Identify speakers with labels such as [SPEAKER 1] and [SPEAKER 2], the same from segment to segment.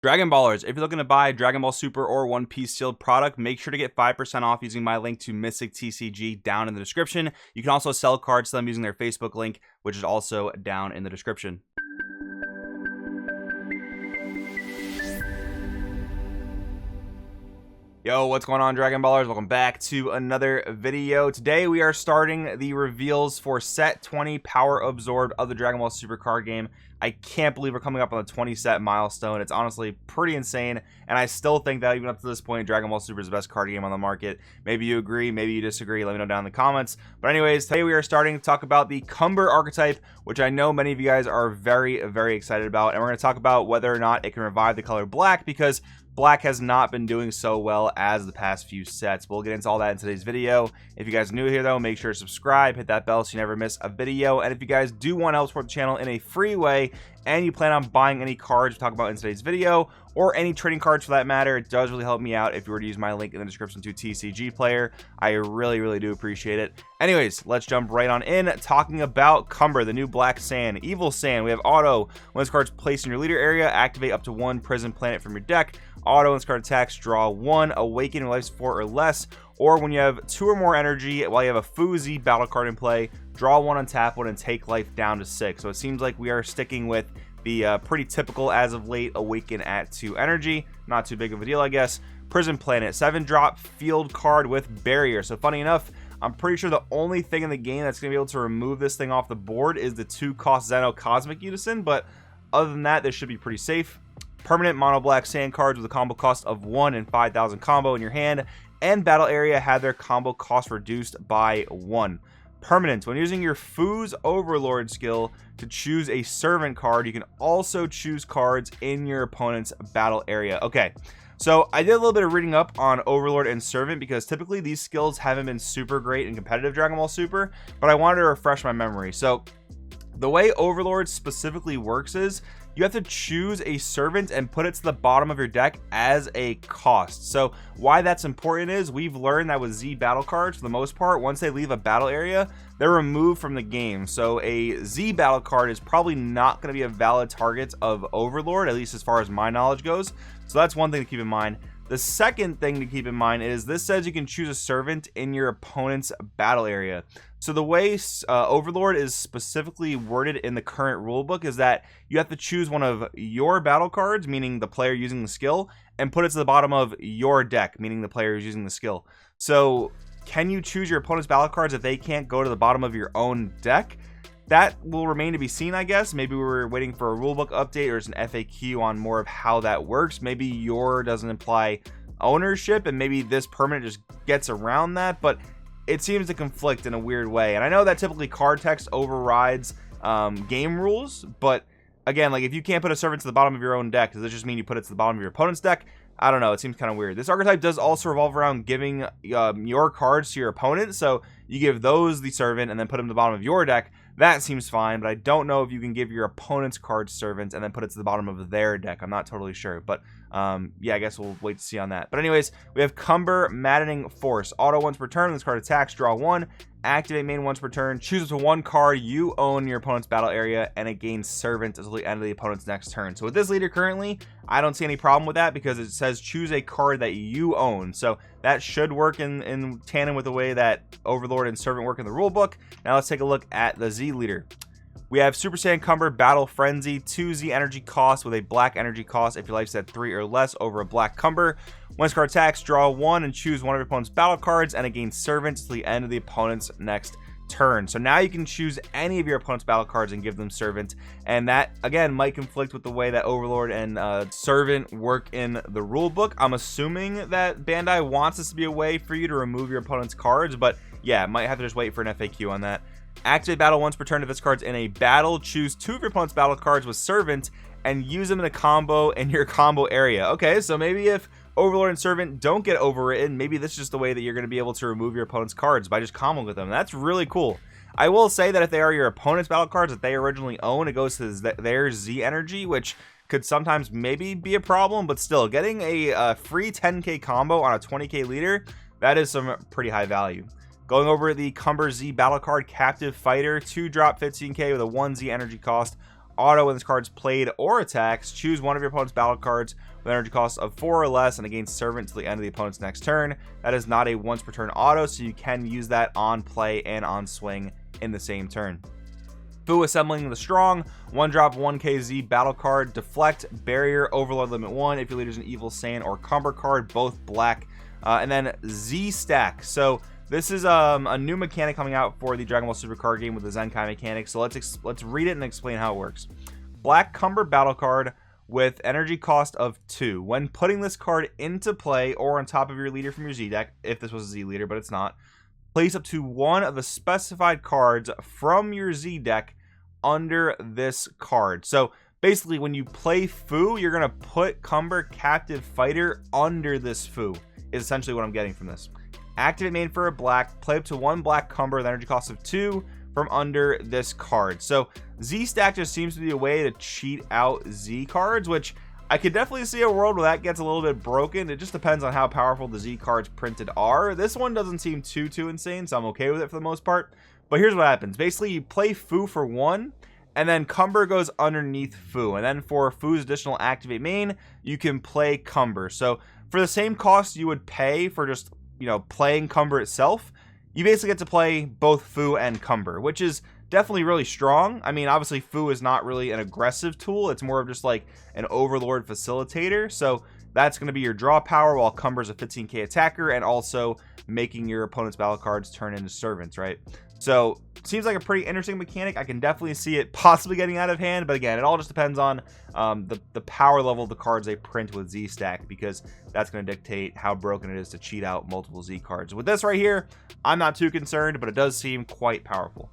[SPEAKER 1] Dragon Ballers, if you're looking to buy Dragon Ball Super or One Piece sealed product, make sure to get 5% off using my link to Mystic TCG down in the description. You can also sell cards to them using their Facebook link, which is also down in the description. Yo, what's going on, Dragon Ballers? Welcome back to another video. Today we are starting the reveals for set 20 Power Absorbed of the Dragon Ball Super card game. I can't believe we're coming up on the 20 set milestone. It's honestly pretty insane, and I still think that even up to this point, Dragon Ball Super is the best card game on the market. Maybe you agree, maybe you disagree. Let me know down in the comments. But anyways, today we are starting to talk about the Cumber archetype, which I know many of you guys are very excited about, and we're going to talk about whether or not it can revive the color black, because black has not been doing so well as the past few sets. We'll get into all that in today's video. If you guys are new here though, make sure to subscribe, hit that bell so you never miss a video. And if you guys do want to help support the channel in a free way, and you plan on buying any cards we talk about in today's video, or any trading cards for that matter, it does really help me out if you were to use my link in the description to TCG Player. I really do appreciate it. Anyways, let's jump right on in, talking about Cumber, the new Black Saiyan, Evil Saiyan. We have auto. When this card's placed in your leader area, activate up to one prison planet from your deck. Auto, when this card attacks, draw one, awaken when life's 4 or less, or when you have 2 or more energy while you have a Fuzi battle card in play, draw one, untap one, and take life down to 6. So it seems like we are sticking with the pretty typical as of late awaken at 2 energy. Not too big of a deal, I guess. Prison Planet, 7-drop field card with barrier. So funny enough, I'm pretty sure the only thing in the game that's going to be able to remove this thing off the board is the 2-cost Zeno Cosmic Unison, but other than that, this should be pretty safe. Permanent mono black sand cards with a combo cost of 1 and 5,000 combo in your hand and battle area have their combo cost reduced by 1. Permanent, when using your Foo's Overlord skill to choose a servant card, you can also choose cards in your opponent's battle area. Okay, so I did a little bit of reading up on Overlord and Servant because typically these skills haven't been super great in competitive Dragon Ball Super, but I wanted to refresh my memory. So the way Overlord specifically works is you have to choose a servant and put it to the bottom of your deck as a cost. So why that's important is we've learned that with Z battle cards, for the most part, once they leave a battle area, they're removed from the game. So a Z battle card is probably not going to be a valid target of Overlord, at least as far as my knowledge goes. So that's one thing to keep in mind. The second thing to keep in mind is this says you can choose a servant in your opponent's battle area. So the way Overlord is specifically worded in the current rulebook is that you have to choose one of your battle cards, meaning the player using the skill, and put it to the bottom of your deck, meaning the player who's using the skill. So can you choose your opponent's battle cards if they can't go to the bottom of your own deck? That will remain to be seen, I guess. Maybe we're waiting for a rulebook update or it's an FAQ on more of how that works. Maybe your doesn't imply ownership and maybe this permanent just gets around that, but it seems to conflict in a weird way. And I know that typically card text overrides game rules, but again, like if you can't put a servant to the bottom of your own deck, does that just mean you put it to the bottom of your opponent's deck? I don't know. It seems kind of weird. This archetype does also revolve around giving your cards to your opponent. So you give those the servant and then put them to the bottom of your deck. That seems fine, but I don't know if you can give your opponent's cards servants and then put it to the bottom of their deck. I'm not totally sure, but yeah, I guess we'll wait to see on that. But anyways, we have Cumber, Maddening Force. Auto once per turn. This card attacks, draw 1. Activate main once per turn. Choose up to 1 card you own in your opponent's battle area, and it gains servant until the end of the opponent's next turn. So with this leader currently, I don't see any problem with that because it says choose a card that you own. So that should work in tandem with the way that Overlord and Servant work in the rulebook. Now let's take a look at the Z leader. We have Super Saiyan Cumber, Battle Frenzy, 2Z energy cost with a black energy cost if your life's at 3 or less over a black Cumber. Once card attacks, draw 1 and choose one of your opponent's battle cards, and it gains servant until the end of the opponent's next turn. So now you can choose any of your opponent's battle cards and give them servant, and that again might conflict with the way that Overlord and Servant work in the rulebook. I'm assuming that Bandai wants this to be a way for you to remove your opponent's cards, but yeah, might have to just wait for an FAQ on that. Activate battle once per turn if this card's in a battle. Choose 2 of your opponent's battle cards with servant and use them in a combo in your combo area. Okay, so maybe if Overlord and Servant don't get overwritten, maybe this is just the way that you're going to be able to remove your opponent's cards by just comboing with them. That's really cool. I will say that if they are your opponent's battle cards that they originally own, it goes to their Z energy, which could sometimes maybe be a problem, but still, getting a free 10k combo on a 20k leader, that is some pretty high value. Going over the Cumber Z battle card, Captive Fighter, 2-drop 15k with a 1Z energy cost. auto when this card's played or attacks, choose one of your opponent's battle cards with energy cost of 4 or less and gain servant till the end of the opponent's next turn. That is not a once per turn auto, so you can use that on play and on swing in the same turn. Fu assembling the strong, 1-drop 1kz battle card, deflect, barrier, overload limit 1 if your leader's an evil Saiyan or Cumber card, both black. And then Z stack. So this is a new mechanic coming out for the Dragon Ball Super card game with the Zenkai mechanic. So let's read it and explain how it works. Black Cumber battle card with energy cost of 2. When putting this card into play or on top of your leader from your Z deck, if this was a Z leader, but it's not, place up to one of the specified cards from your Z deck under this card. So basically, when you play Fu, you're going to put Cumber Captive Fighter under this Fu, is essentially what I'm getting from this. Activate main for a black, play up to one black Cumber with energy cost of 2 from under this card. So Z stack just seems to be a way to cheat out Z cards, which I could definitely see a world where that gets a little bit broken. It just depends on how powerful the Z cards printed are. This one doesn't seem too insane, so I'm okay with it for the most part. But here's what happens. Basically, you play Fu for 1, and then Cumber goes underneath Fu. And then for Fu's additional activate main, you can play Cumber. So for the same cost you would pay for just, playing Cumber itself, you basically get to play both Fu and Cumber, which is definitely really strong. I mean, obviously Fu is not really an aggressive tool. It's more of just like an overlord facilitator. So that's going to be your draw power, while Cumber's a 15k attacker and also making your opponent's battle cards turn into servants, right? So seems like a pretty interesting mechanic. I can definitely see it possibly getting out of hand, but again, it all just depends on the power level of the cards they print with Z stack, because that's going to dictate how broken it is to cheat out multiple Z cards. With this right here, I'm not too concerned, but it does seem quite powerful.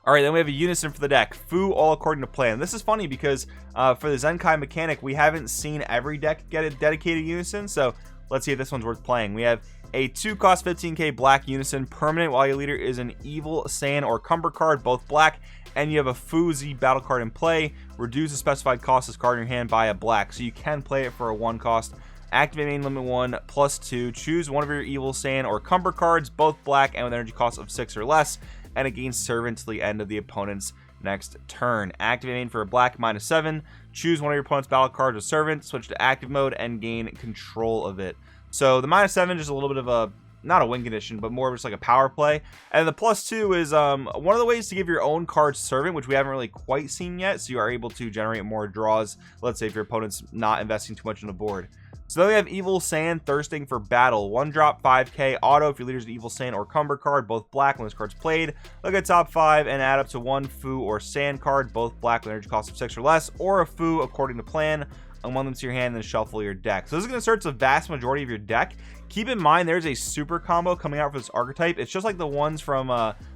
[SPEAKER 1] All right, then we have a Unison for the deck. Fu all according to plan. This is funny because for the Zenkai mechanic, we haven't seen every deck get a dedicated Unison, so let's see if this one's worth playing. We have a 2-cost 15k black Unison, permanent while your leader is an evil Saiyan or Cumber card, both black, and you have a Fu Z battle card in play. Reduce the specified cost of this card in your hand by a black, so you can play it for a 1-cost. Activate main limit 1 +2. Choose one of your evil Saiyan or Cumber cards, both black and with energy cost of 6 or less, and it gains servant till the end of the opponent's next turn. Activate main for a black -7. Choose one of your opponent's battle cards with servant, switch to active mode, and gain control of it. So the -7 is just a little bit of a, not a win condition, but more of just like a power play. And the +2 is one of the ways to give your own card servant, which we haven't really quite seen yet. So you are able to generate more draws, let's say if your opponent's not investing too much on the board. So then we have Evil Saiyan thirsting for battle. 1-drop 5k auto if your leader's an Evil Saiyan or Cumber card, both black when this card's played. Look at top 5 and add up to one Fu or Saiyan card, both black with energy cost of 6 or less, or a Fu according to plan. Among them to your hand and then shuffle your deck. So this is going to search the vast majority of your deck. Keep in mind there's a super combo coming out for this archetype. It's just like the ones from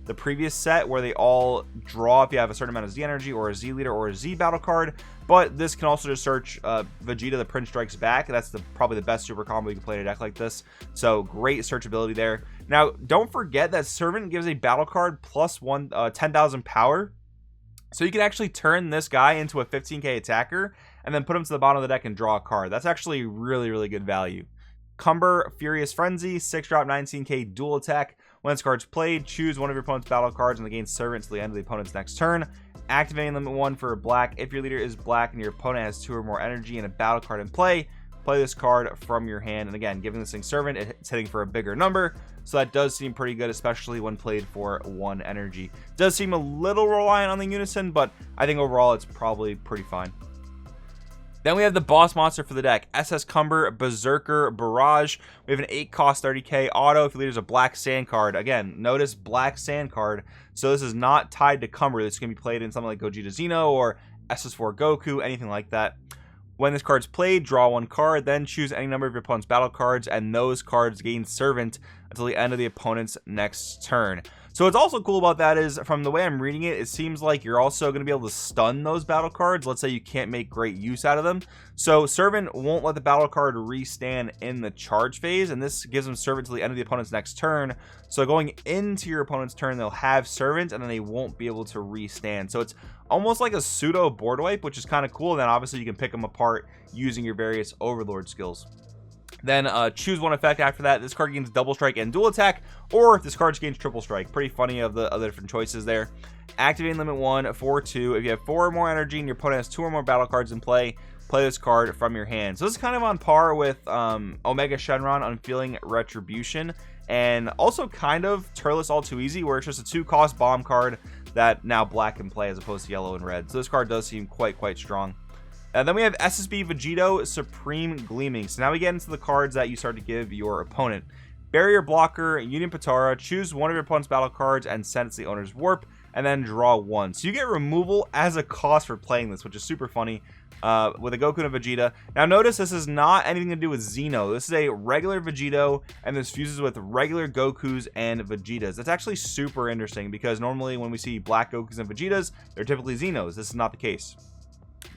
[SPEAKER 1] the previous set where they all draw if you have a certain amount of Z energy or a Z leader or a Z battle card. But this can also just search Vegito the Prince Strikes Back. That's probably the best super combo you can play in a deck like this. So great searchability there. Now don't forget that Servant gives a battle card plus 10,000 power. So you can actually turn this guy into a 15k attacker and then put him to the bottom of the deck and draw a card. That's actually really good value. Cumber Furious Frenzy, 6-drop 19k dual attack. When this card's played, choose one of your opponent's battle cards and gain servant to the end of the opponent's next turn. Activating limit 1 for black. If your leader is black and your opponent has 2 or more energy and a battle card in play, play this card from your hand. And again, giving this thing servant, it's hitting for a bigger number. So that does seem pretty good, especially when played for 1 energy. Does seem a little reliant on the Unison, but I think overall it's probably pretty fine. Then we have the boss monster for the deck, SS Cumber Berserker Barrage. We have an 8-cost 30k auto if your leader's a black Saiyan card. Again, notice black Saiyan card. So this is not tied to Cumber. This is going to be played in something like Gogeta Xeno or SS4 Goku, anything like that. When this card's played, draw 1 card, then choose any number of your opponent's battle cards, and those cards gain servant until the end of the opponent's next turn. So what's also cool about that is, from the way I'm reading it, it seems like you're also going to be able to stun those battle cards. Let's say you can't make great use out of them. So Servant won't let the battle card restand in the charge phase, and this gives them Servant till the end of the opponent's next turn. So going into your opponent's turn, they'll have Servant, and then they won't be able to restand. So it's almost like a pseudo board wipe, which is kind of cool. And then obviously you can pick them apart using your various Overlord skills. Then choose one effect after that. This card gains double strike and dual attack, or this card gains triple strike. Pretty funny of the other different choices there. Activating limit 1 for 2. If you have 4 or more energy and your opponent has 2 or more battle cards in play, play this card from your hand. So this is kind of on par with Omega Shenron Unfeeling Retribution, and also kind of Turles All Too Easy, where it's just a 2-cost bomb card that now black can play as opposed to yellow and red. So this card does seem quite strong. And then we have SSB Vegito Supreme Gleaming. So now we get into the cards that you start to give your opponent. Barrier Blocker, Union Patara. Choose one of your opponent's battle cards and send it to the owner's warp, and then draw 1. So you get removal as a cost for playing this, which is super funny with a Goku and a Vegeta. Now notice this is not anything to do with Xeno. This is a regular Vegito, and this fuses with regular Gokus and Vegetas. That's actually super interesting, because normally when we see black Gokus and Vegetas, they're typically Xenos. This is not the case.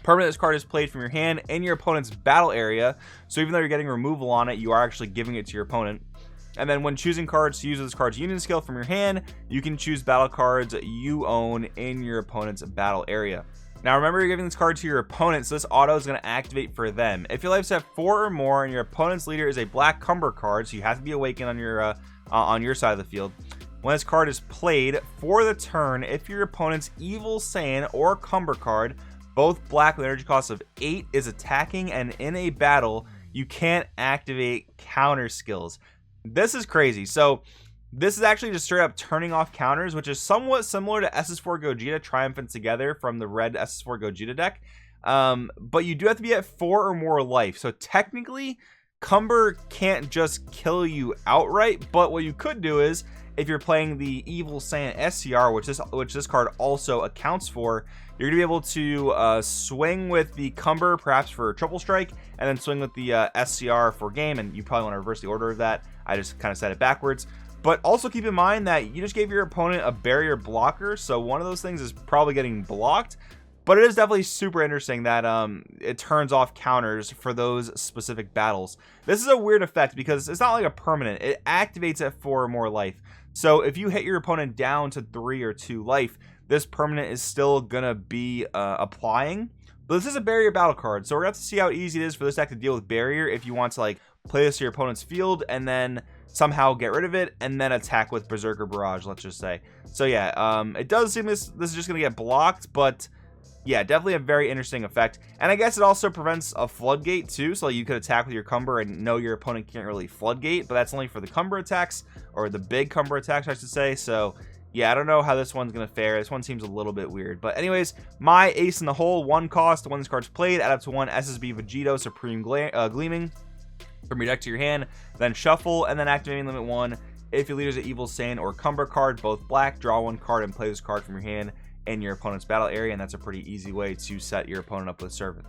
[SPEAKER 1] Permanent, this card is played from your hand in your opponent's battle area, so even though you're getting removal on it, you are actually giving it to your opponent. And then when choosing cards to use this card's union skill from your hand, you can choose battle cards you own in your opponent's battle area. Now remember, you're giving this card to your opponent, so this auto is going to activate for them. If your lives have 4 or more and your opponent's leader is a black Cumber card, so you have to be awakened on your side of the field. When this card is played for the turn, if your opponent's Evil Saiyan or Cumber card, both black with energy cost of 8, is attacking and in a battle, you can't activate counter skills. This is crazy. So this is actually just straight up turning off counters, which is somewhat similar to SS4 Gogeta Triumphant Together from the red SS4 Gogeta deck. But you do have to be at 4 or more life. So technically, Cumber can't just kill you outright, but what you could do is, if you're playing the Evil Saiyan SCR, which this card also accounts for, you're gonna be able to swing with the Cumber perhaps for triple strike, and then swing with the SCR for game. And you probably want to reverse the order of that. I just kind of said it backwards. But also keep in mind that you just gave your opponent a barrier blocker, so one of those things is probably getting blocked. But it is definitely super interesting that it turns off counters for those specific battles. This is a weird effect because it's not like a permanent. It activates at 4 or more life. So if you hit your opponent down to 3 or 2 life, this permanent is still gonna be applying. But this is a barrier battle card, so we're gonna have to see how easy it is for this deck to deal with barrier if you want to like play this to your opponent's field and then somehow get rid of it and then attack with Berserker Barrage, let's just say. So yeah, it does seem this is just gonna get blocked, but yeah, definitely a very interesting effect. And I guess it also prevents a floodgate too, so you could attack with your Cumber and know your opponent can't really floodgate, but that's only for the Cumber attacks, or the big Cumber attacks I should say. So yeah, I don't know how this one's gonna fare. This one seems a little bit weird, but anyways, my ace in the hole, 1 cost when this card's played, add up to 1 SSB Vegito Supreme Gleaming from your deck to your hand, then shuffle, and then activating limit 1. If your leader's an Evil Saiyan or Cumber card, both black, draw 1 card and play this card from your hand in your opponent's battle area, and that's a pretty easy way to set your opponent up with Servant.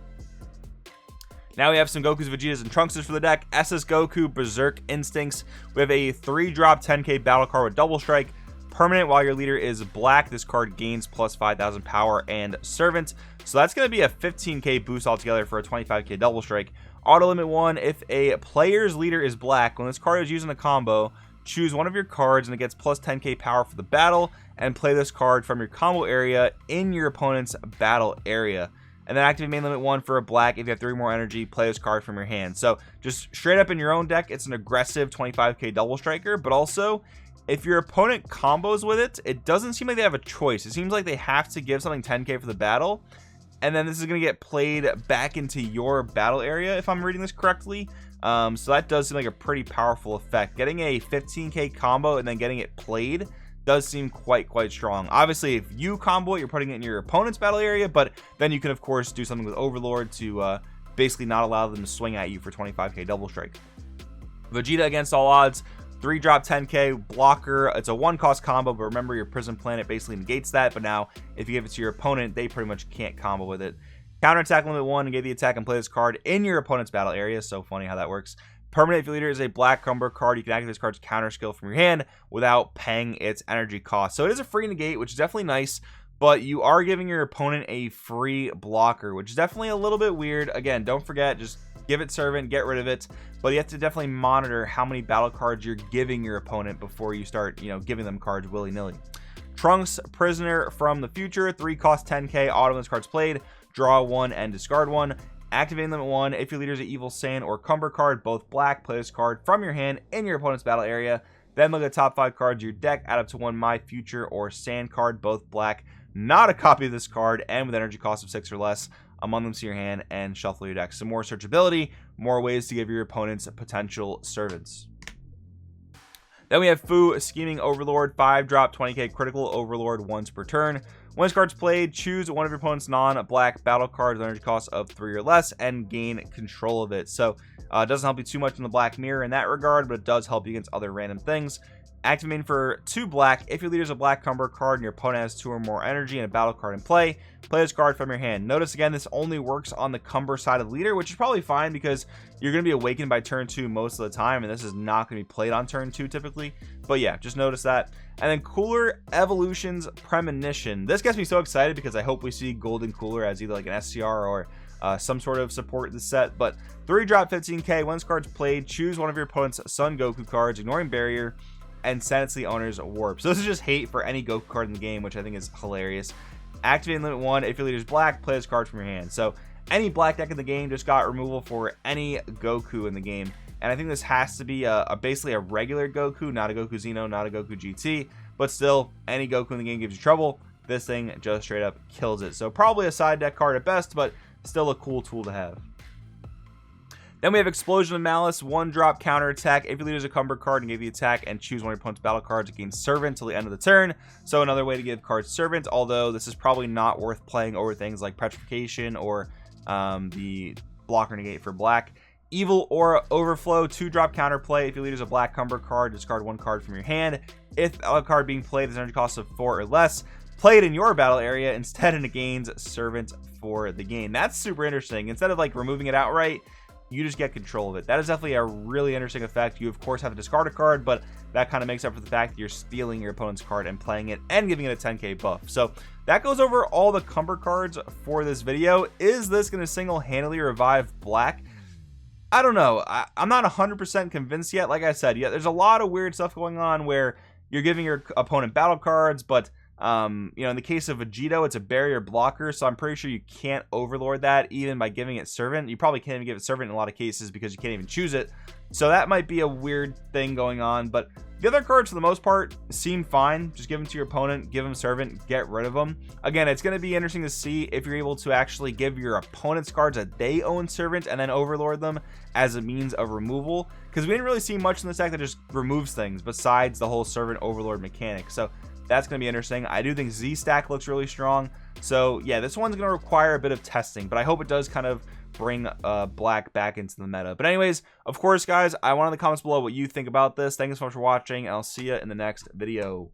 [SPEAKER 1] Now we have some Gokus, Vegetas, and Trunkses for the deck. SS Goku Berserk Instincts. We have a 3-drop 10k battle card with double strike. Permanent while your leader is black. This card gains plus 5,000 power and Servant. So that's going to be a 15k boost altogether for a 25k double strike. Auto limit 1. If a player's leader is black, when this card is used in a combo, choose one of your cards and it gets plus 10k power for the battle, and play this card from your combo area in your opponent's battle area. And then activate main limit 1 for a black. If you have 3 more energy, play this card from your hand. So just straight up in your own deck, it's an aggressive 25k double striker, but also if your opponent combos with it, it doesn't seem like they have a choice. It seems like they have to give something 10k for the battle, and then this is going to get played back into your battle area, if I'm reading this correctly. So that does seem like a pretty powerful effect. Getting a 15k combo and then getting it played does seem quite strong. Obviously, if you combo it, you're putting it in your opponent's battle area, but then you can of course do something with Overlord to basically not allow them to swing at you for 25k double strike. Vegeta against all odds, 3-drop 10k blocker. It's a 1-cost combo, but remember your Prison Planet basically negates that. But now if you give it to your opponent, they pretty much can't combo with it. Counter attack limit 1 and give the attack and play this card in your opponent's battle area. So funny how that works. Permanent, if your leader is a black Cumber card, you can activate this card's counter skill from your hand without paying its energy cost. So it is a free negate, which is definitely nice, but you are giving your opponent a free blocker, which is definitely a little bit weird. Again, don't forget, just give it Servant, get rid of it, but you have to definitely monitor how many battle cards you're giving your opponent before you start, giving them cards willy-nilly. Trunks, Prisoner from the Future, 3 cost 10k, auto when this card's played, draw 1 and discard 1. Activating limit 1, if your leader is an evil Saiyan or Cumber card, both black, play this card from your hand in your opponent's battle area. Then look at the top 5 cards of your deck, add up to 1 My Future or Saiyan card, both black, not a copy of this card, and with energy cost of 6 or less, among them to your hand, and shuffle your deck. Some more searchability, more ways to give your opponents potential servants. Then we have Fu, Scheming Overlord, 5-drop, 20k critical Overlord once per turn. When this card's played, choose one of your opponent's non-black battle cards with energy cost of 3 or less and gain control of it. So it doesn't help you too much in the black mirror in that regard, but it does help you against other random things. Activating for 2 black, if your leader is a black Cumber card and your opponent has 2 or more energy and a battle card in play, play this card from your hand. Notice again, this only works on the Cumber side of the leader, which is probably fine because you're going to be awakened by turn 2 most of the time, and this is not going to be played on turn 2 typically. But yeah, just notice that. And then Cooler Evolution's Premonition. This gets me so excited because I hope we see Golden Cooler as either like an SCR or some sort of support in the set. But 3-drop, 15k. When this card's played, choose one of your opponent's Son Goku cards, ignoring barrier, and send it to the owner's warp. So this is just hate for any Goku card in the game, which I think is hilarious. Activating limit 1, if your leader is black, play this card from your hand. So any black deck in the game just got removal for any Goku in the game. And I think this has to be basically a regular Goku, not a Goku Xeno, not a Goku GT. But still, any Goku in the game gives you trouble. This thing just straight up kills it. So probably a side deck card at best, but still a cool tool to have. Then we have Explosion of Malice, 1-drop counter attack. If your leader is a Cumber card, and give the attack and choose one of your opponent's battle cards, it gains Servant till the end of the turn. So another way to give cards Servant, although this is probably not worth playing over things like Petrification or the blocker negate for black. Evil Aura Overflow, 2-drop counterplay. If your leader is a black Cumber card, discard 1 card from your hand. If a card being played has an energy cost of 4 or less, play it in your battle area instead, and it gains Servant for the game. That's super interesting. Instead of like removing it outright, you just get control of it. That is definitely a really interesting effect. You of course have to discard a card, but that kind of makes up for the fact that you're stealing your opponent's card and playing it and giving it a 10k buff. So that goes over all the Cumber cards for this video. Is this going to single-handedly revive black? I don't know. I'm not 100% convinced yet. Like I said, yeah, there's a lot of weird stuff going on where you're giving your opponent battle cards, but you know, in the case of Vegito, it's a barrier blocker, so I'm pretty sure you can't overlord that even by giving it Servant. You probably can't even give it Servant in a lot of cases because you can't even choose it. So that might be a weird thing going on, but the other cards for the most part seem fine. Just give them to your opponent, give them Servant, get rid of them. Again, it's going to be interesting to see if you're able to actually give your opponent's cards that they own Servant and then overlord them as a means of removal, because we didn't really see much in this deck that just removes things besides the whole Servant overlord mechanic. So that's going to be interesting. I do think Z-Stack looks really strong. So yeah, this one's going to require a bit of testing, but I hope it does kind of bring black back into the meta. But anyways, of course, guys, I want in the comments below what you think about this. Thank you so much for watching, and I'll see you in the next video.